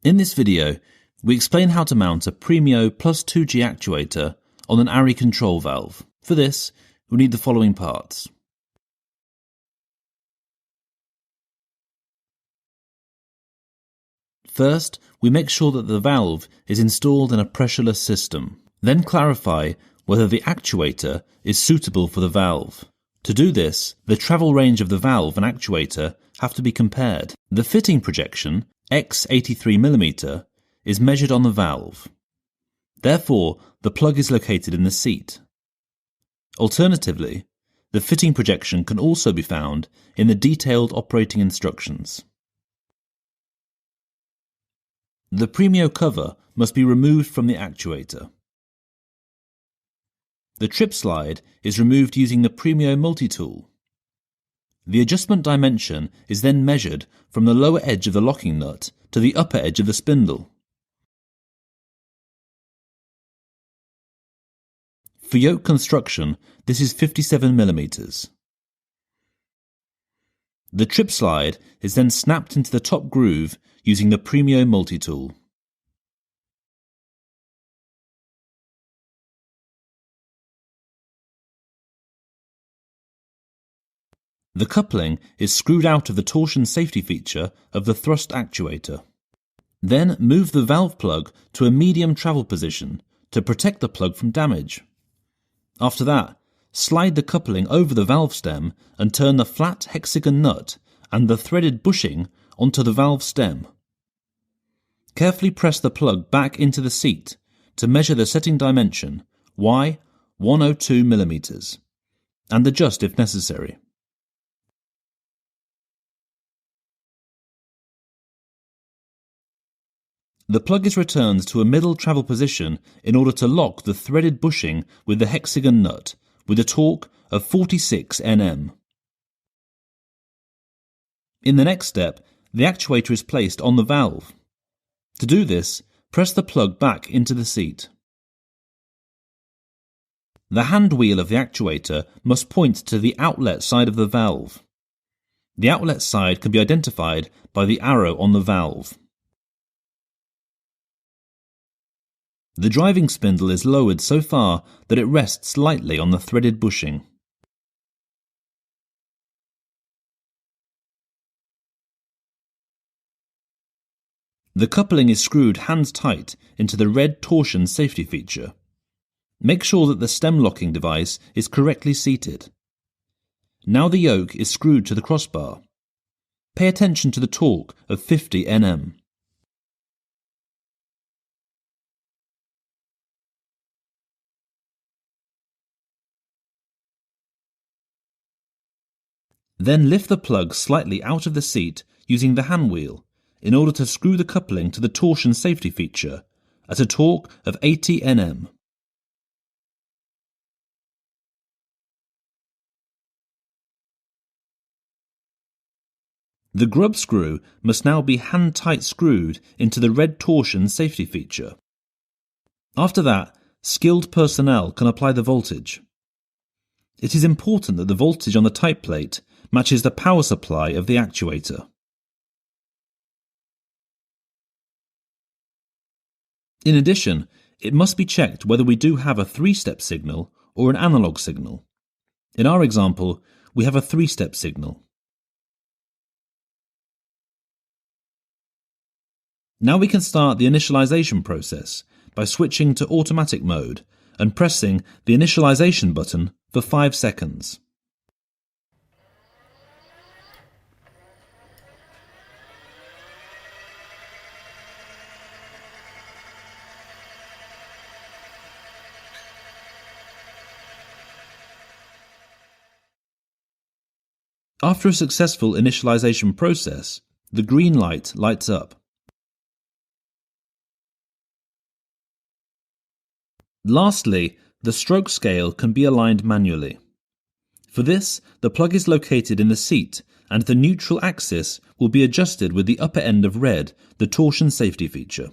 In this video, we explain how to mount a PREMIO plus 2G actuator on an ARI control valve. For this, we need the following parts. First, we make sure that the valve is installed in a pressureless system. Then clarify whether the actuator is suitable for the valve. To do this, the travel range of the valve and actuator have to be compared. The fitting projection, x 83mm, is measured on the valve. Therefore, the plug is located in the seat. Alternatively, the fitting projection can also be found in the detailed operating instructions. The PREMIO cover must be removed from the actuator. The trip slide is removed using the PREMIO multi-tool. The adjustment dimension is then measured from the lower edge of the locking nut to the upper edge of the spindle. For yoke construction, this is 57mm. The trip slide is then snapped into the top groove using the PREMIO multi-tool. The coupling is screwed out of the torsion safety feature of the thrust actuator. Then move the valve plug to a medium travel position to protect the plug from damage. After that, slide the coupling over the valve stem and turn the flat hexagon nut and the threaded bushing onto the valve stem. Carefully press the plug back into the seat to measure the setting dimension, Y 102mm, and adjust if necessary. The plug is returned to a middle travel position in order to lock the threaded bushing with the hexagon nut with a torque of 46 Nm. In the next step, the actuator is placed on the valve. To do this, press the plug back into the seat. The hand wheel of the actuator must point to the outlet side of the valve. The outlet side can be identified by the arrow on the valve. The driving spindle is lowered so far that it rests lightly on the threaded bushing. The coupling is screwed hand tight into the red torsion safety feature. Make sure that the stem locking device is correctly seated. Now the yoke is screwed to the crossbar. Pay attention to the torque of 50 Nm. Then lift the plug slightly out of the seat using the hand wheel in order to screw the coupling to the torsion safety feature at a torque of 80 Nm. The grub screw must now be hand-tight screwed into the red torsion safety feature. After that, skilled personnel can apply the voltage. It is important that the voltage on the type plate matches the power supply of the actuator. In addition, it must be checked whether we do have a 3-step signal or an analog signal. In our example, we have a 3-step signal. Now we can start the initialization process by switching to automatic mode and pressing the initialization button for 5 seconds. After a successful initialization process, the green light lights up. Lastly, the stroke scale can be aligned manually. For this, the plug is located in the seat and the neutral axis will be adjusted with the upper end of red, the torsion safety feature.